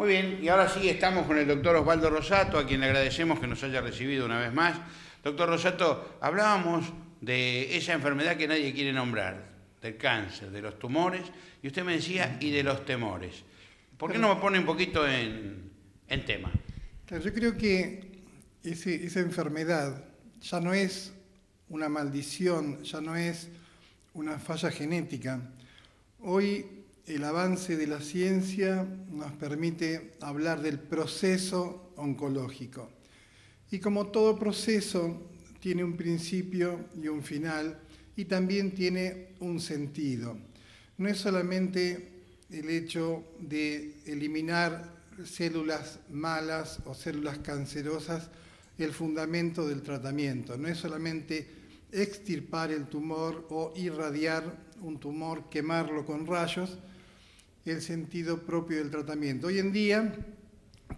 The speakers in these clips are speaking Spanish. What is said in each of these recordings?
Muy bien, y ahora sí estamos con el doctor Osvaldo Rosato, a quien le agradecemos que nos haya recibido una vez más. Doctor Rosato, hablábamos de esa enfermedad que nadie quiere nombrar, del cáncer, de los tumores, y usted me decía, y de los temores. ¿Por qué no me pone un poquito en tema? Claro, yo creo que esa enfermedad ya no es una maldición, ya no es una falla genética. Hoy el avance de la ciencia nos permite hablar del proceso oncológico. Y como todo proceso tiene un principio y un final, y también tiene un sentido. No es solamente el hecho de eliminar células malas o células cancerosas el fundamento del tratamiento. No es solamente extirpar el tumor o irradiar un tumor, quemarlo con rayos, el sentido propio del tratamiento. Hoy en día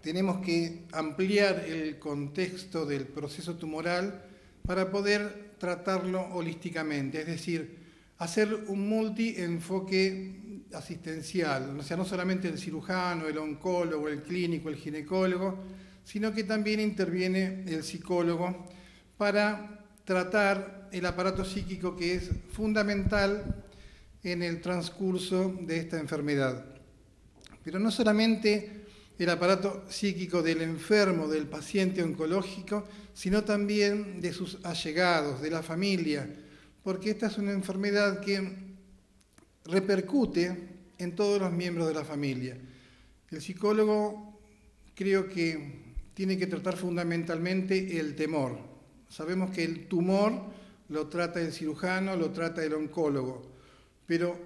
tenemos que ampliar el contexto del proceso tumoral para poder tratarlo holísticamente, es decir, hacer un multi-enfoque asistencial, o sea, no solamente el cirujano, el oncólogo, el clínico, el ginecólogo, sino que también interviene el psicólogo para tratar el aparato psíquico, que es fundamental en el transcurso de esta enfermedad. Pero no solamente el aparato psíquico del enfermo, del paciente oncológico, sino también de sus allegados, de la familia, porque esta es una enfermedad que repercute en todos los miembros de la familia. El psicólogo creo que tiene que tratar fundamentalmente el temor. Sabemos que el tumor lo trata el cirujano, lo trata el oncólogo, pero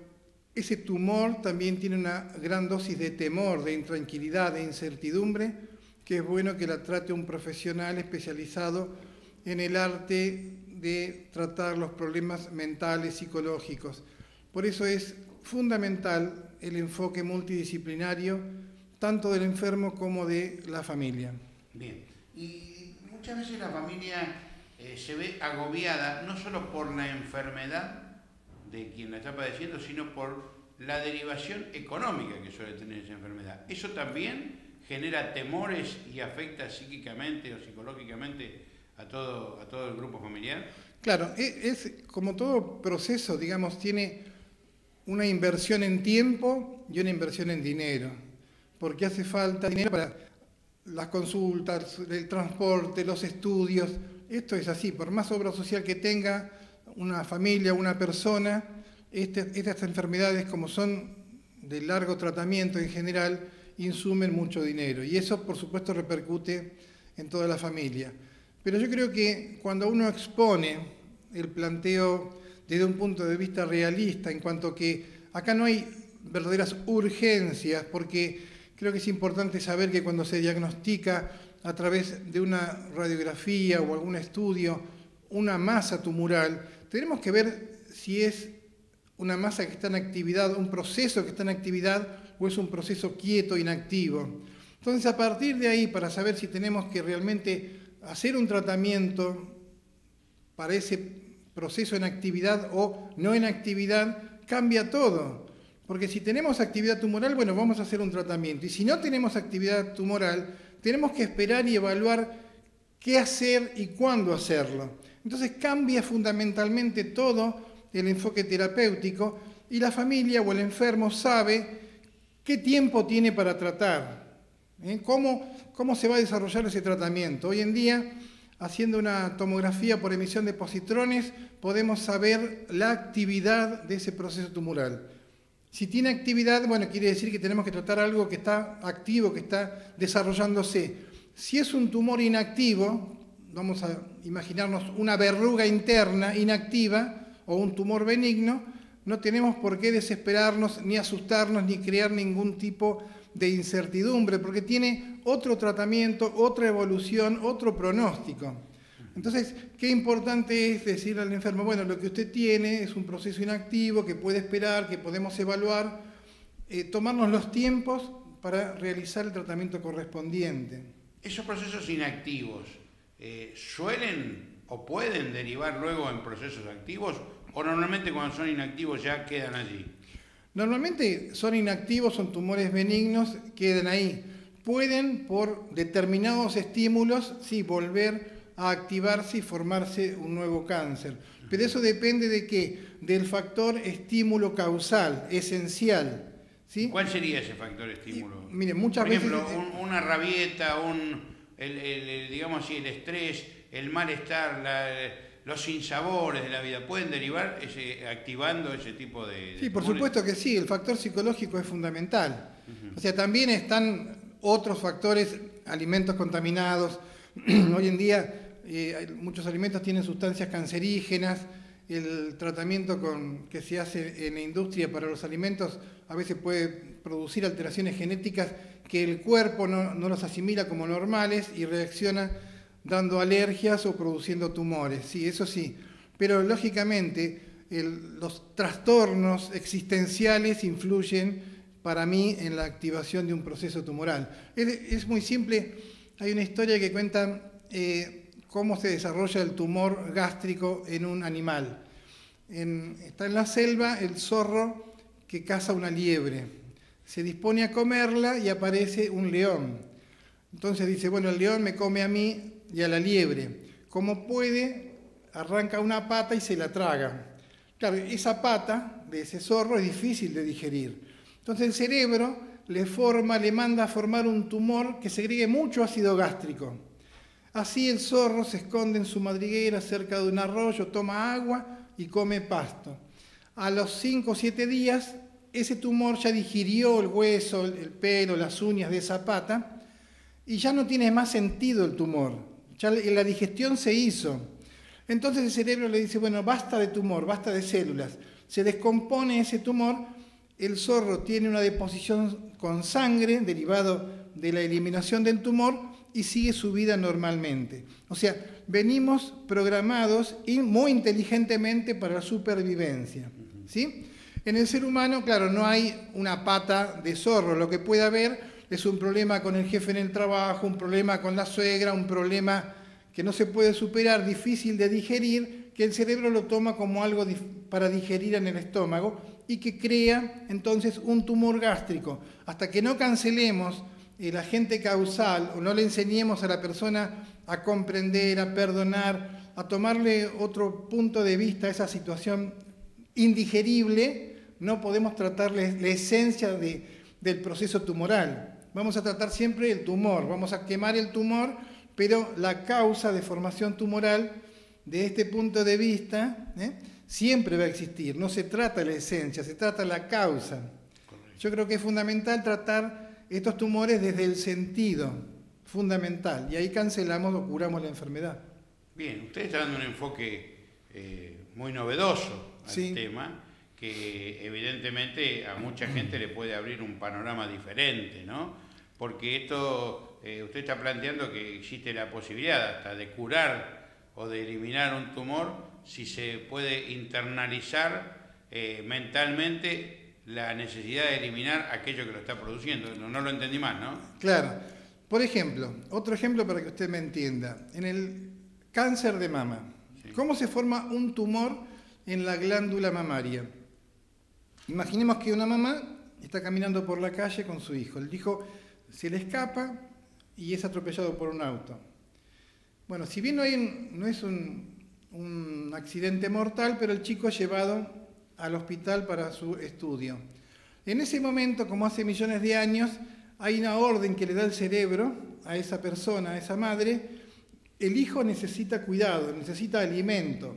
ese tumor también tiene una gran dosis de temor, de intranquilidad, de incertidumbre, que es bueno que la trate un profesional especializado en el arte de tratar los problemas mentales, psicológicos. Por eso es fundamental el enfoque multidisciplinario, tanto del enfermo como de la familia. Bien, y muchas veces la familia se ve agobiada, no solo por la enfermedad de quien la está padeciendo, sino por la derivación económica que suele tener esa enfermedad. ¿Eso también genera temores y afecta psíquicamente o psicológicamente a todo el grupo familiar? Claro, es como todo proceso, digamos, tiene una inversión en tiempo y una inversión en dinero, porque hace falta dinero para las consultas, el transporte, los estudios. Esto es así, por más obra social que tenga una familia, una persona, estas enfermedades, como son de largo tratamiento en general, insumen mucho dinero. Y eso, por supuesto, repercute en toda la familia. Pero yo creo que cuando uno expone el planteo desde un punto de vista realista, en cuanto que acá no hay verdaderas urgencias, porque creo que es importante saber que cuando se diagnostica a través de una radiografía o algún estudio una masa tumoral, tenemos que ver si es una masa que está en actividad, un proceso que está en actividad o es un proceso quieto, inactivo. Entonces, a partir de ahí, para saber si tenemos que realmente hacer un tratamiento para ese proceso en actividad o no en actividad, cambia todo. Porque si tenemos actividad tumoral, bueno, vamos a hacer un tratamiento. Y si no tenemos actividad tumoral, tenemos que esperar y evaluar qué hacer y cuándo hacerlo. Entonces cambia fundamentalmente todo el enfoque terapéutico y la familia o el enfermo sabe qué tiempo tiene para tratar, cómo se va a desarrollar ese tratamiento. Hoy en día, haciendo una tomografía por emisión de positrones, podemos saber la actividad de ese proceso tumoral. Si tiene actividad, bueno, quiere decir que tenemos que tratar algo que está activo, que está desarrollándose. Si es un tumor inactivo, vamos a imaginarnos una verruga interna inactiva o un tumor benigno, no tenemos por qué desesperarnos, ni asustarnos, ni crear ningún tipo de incertidumbre, porque tiene otro tratamiento, otra evolución, otro pronóstico. Entonces, qué importante es decirle al enfermo, bueno, lo que usted tiene es un proceso inactivo que puede esperar, que podemos evaluar, tomarnos los tiempos para realizar el tratamiento correspondiente. ¿Esos procesos inactivos suelen o pueden derivar luego en procesos activos o normalmente cuando son inactivos ya quedan allí? Normalmente son inactivos, son tumores benignos, quedan ahí. pueden por determinados estímulos sí volver a activarse y formarse un nuevo cáncer. Pero eso depende de qué, del factor estímulo causal, esencial. ¿Sí? ¿Cuál sería ese factor estímulo? Mire, muchas Por ejemplo, veces... una rabieta, digamos así, el estrés, el malestar, los sinsabores de la vida, ¿pueden derivar activando ese tipo de Sí, por tumores? supuesto que sí, el factor psicológico es fundamental. O sea, también están otros factores, alimentos contaminados. Hoy en día muchos alimentos tienen sustancias cancerígenas. El tratamiento que se hace en la industria para los alimentos a veces puede producir alteraciones genéticas que el cuerpo no los asimila como normales y reacciona dando alergias o produciendo tumores. Sí, eso sí. Pero lógicamente los trastornos existenciales influyen para mí en la activación de un proceso tumoral. Es muy simple. Hay una historia que cuenta cómo se desarrolla el tumor gástrico en un animal. Está en la selva el zorro que caza una liebre. Se dispone a comerla y aparece un león. Entonces dice, bueno, el león me come a mí y a la liebre. Como puede, arranca una pata y se la traga. Claro, esa pata de ese zorro es difícil de digerir. Entonces el cerebro le manda a formar un tumor que segregue mucho ácido gástrico. Así el zorro se esconde en su madriguera cerca de un arroyo, toma agua y come pasto. A los 5 o 7 días, ese tumor ya digirió el hueso, el pelo, las uñas de esa pata y ya no tiene más sentido el tumor. Ya la digestión se hizo. Entonces el cerebro le dice, bueno, basta de tumor, basta de células. Se descompone ese tumor, el zorro tiene una deposición con sangre derivado de la eliminación del tumor y sigue su vida normalmente. O sea, venimos programados y muy inteligentemente para la supervivencia. ¿Sí? En el ser humano, claro, no hay una pata de zorro. Lo que puede haber es un problema con el jefe en el trabajo, un problema con la suegra, un problema que no se puede superar, difícil de digerir, que el cerebro lo toma como algo para digerir en el estómago y que crea entonces un tumor gástrico. Hasta que no cancelemos el agente causal o no le enseñemos a la persona a comprender, a perdonar, a tomarle otro punto de vista a esa situación indigerible, no podemos tratarle la esencia del proceso tumoral. Vamos a tratar siempre el tumor, vamos a quemar el tumor, pero la causa de formación tumoral, de este punto de vista, siempre va a existir. No se trata la esencia, se trata la causa. Correcto. Yo creo que es fundamental tratar estos tumores desde el sentido, fundamental, y ahí cancelamos o curamos la enfermedad. Bien, usted está dando un enfoque muy novedoso al sí. tema, que evidentemente a mucha gente le puede abrir un panorama diferente, ¿no? Porque esto, usted está planteando que existe la posibilidad hasta de curar o de eliminar un tumor si se puede internalizar mentalmente la necesidad de eliminar aquello que lo está produciendo. No lo entendí mal, ¿no? Claro. Por ejemplo, otro ejemplo para que usted me entienda. En el cáncer de mama, sí. ¿Cómo se forma un tumor en la glándula mamaria? Imaginemos que una mamá está caminando por la calle con su hijo. El hijo se le escapa y es atropellado por un auto. Bueno, si bien no es un accidente mortal, pero el chico es llevado al hospital para su estudio. En ese momento, como hace millones de años, hay una orden que le da el cerebro a esa persona, a esa madre. El hijo necesita cuidado, necesita alimento.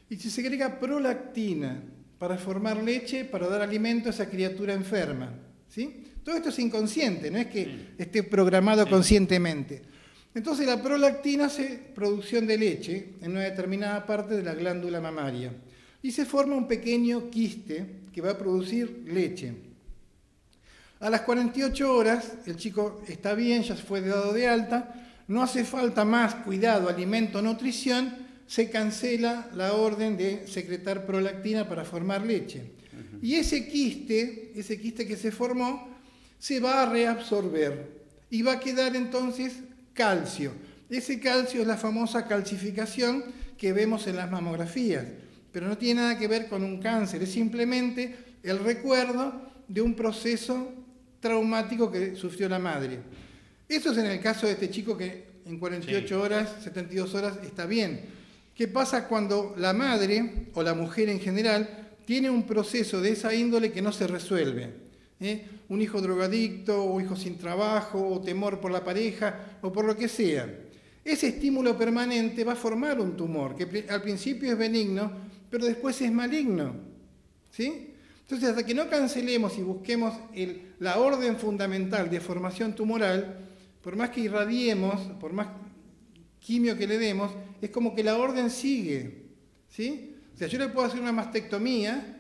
Y se segrega prolactina para formar leche, para dar alimento a esa criatura enferma. ¿Sí? Todo esto es inconsciente, no es que esté programado conscientemente. Entonces la prolactina hace producción de leche en una determinada parte de la glándula mamaria y se forma un pequeño quiste que va a producir leche. A las 48 horas el chico está bien, ya fue dado de alta, no hace falta más cuidado, alimento, nutrición, se cancela la orden de secretar prolactina para formar leche. Y ese quiste que se formó, se va a reabsorber y va a quedar entonces calcio. Ese calcio es la famosa calcificación que vemos en las mamografías, pero no tiene nada que ver con un cáncer, es simplemente el recuerdo de un proceso traumático que sufrió la madre. Eso es en el caso de este chico que en 48 horas, 72 horas está bien. ¿Qué pasa cuando la madre o la mujer en general tiene un proceso de esa índole que no se resuelve? Un hijo drogadicto, o hijo sin trabajo, o temor por la pareja, o por lo que sea. Ese estímulo permanente va a formar un tumor, que al principio es benigno, pero después es maligno. ¿Sí? Entonces, hasta que no cancelemos y busquemos la orden fundamental de formación tumoral, por más que irradiemos, por más quimio que le demos, es como que la orden sigue. ¿Sí? O sea, yo le puedo hacer una mastectomía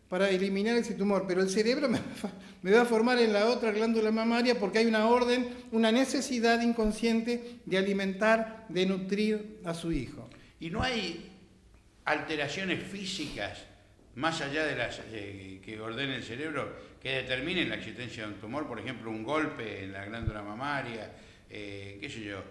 para eliminar ese tumor, pero el cerebro me va a formar en la otra glándula mamaria porque hay una orden, una necesidad inconsciente de alimentar, de nutrir a su hijo. ¿Y no hay alteraciones físicas, más allá de las que ordene el cerebro, que determinen la existencia de un tumor? Por ejemplo, un golpe en la glándula mamaria, qué sé yo,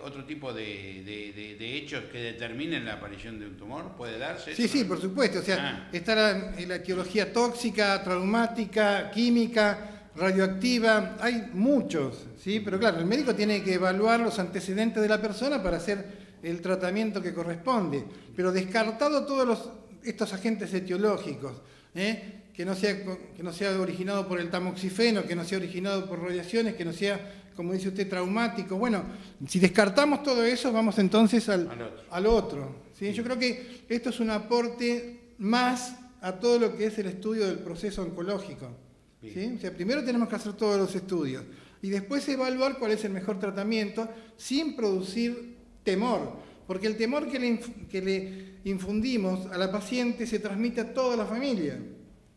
otro tipo de hechos que determinen la aparición de un tumor. ¿Puede darse? Sí, sí, por supuesto. O sea, está la etiología tóxica, traumática, química, radioactiva, hay muchos, ¿sí? Pero claro, el médico tiene que evaluar los antecedentes de la persona para hacer el tratamiento que corresponde. Pero descartado todos estos agentes etiológicos, que no sea originado por el tamoxifeno, que no sea originado por radiaciones, que no sea, como dice usted, traumático. Bueno, si descartamos todo eso, vamos entonces al otro. ¿Sí? Yo creo que esto es un aporte más a todo lo que es el estudio del proceso oncológico. ¿Sí? O sea, primero tenemos que hacer todos los estudios y después evaluar cuál es el mejor tratamiento sin producir temor. Porque el temor que le infundimos a la paciente se transmite a toda la familia.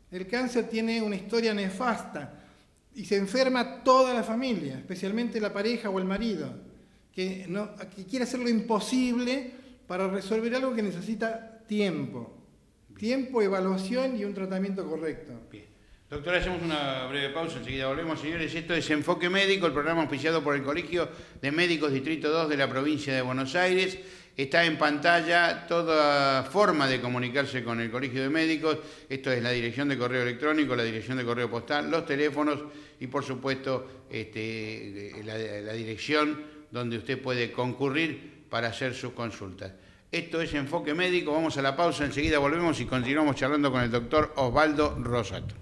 El cáncer tiene una historia nefasta y se enferma toda la familia, especialmente la pareja o el marido, que quiere hacer lo imposible para resolver algo que necesita tiempo. Tiempo, evaluación y un tratamiento correcto. Bien. Doctora, hacemos una breve pausa, enseguida volvemos. Señores, esto es Enfoque Médico, el programa auspiciado por el Colegio de Médicos Distrito 2 de la provincia de Buenos Aires. Está en pantalla toda forma de comunicarse con el Colegio de Médicos. Esto es la dirección de correo electrónico, la dirección de correo postal, los teléfonos y, por supuesto, la dirección donde usted puede concurrir para hacer sus consultas. Esto es Enfoque Médico. Vamos a la pausa, enseguida volvemos y continuamos charlando con el doctor Osvaldo Rosato.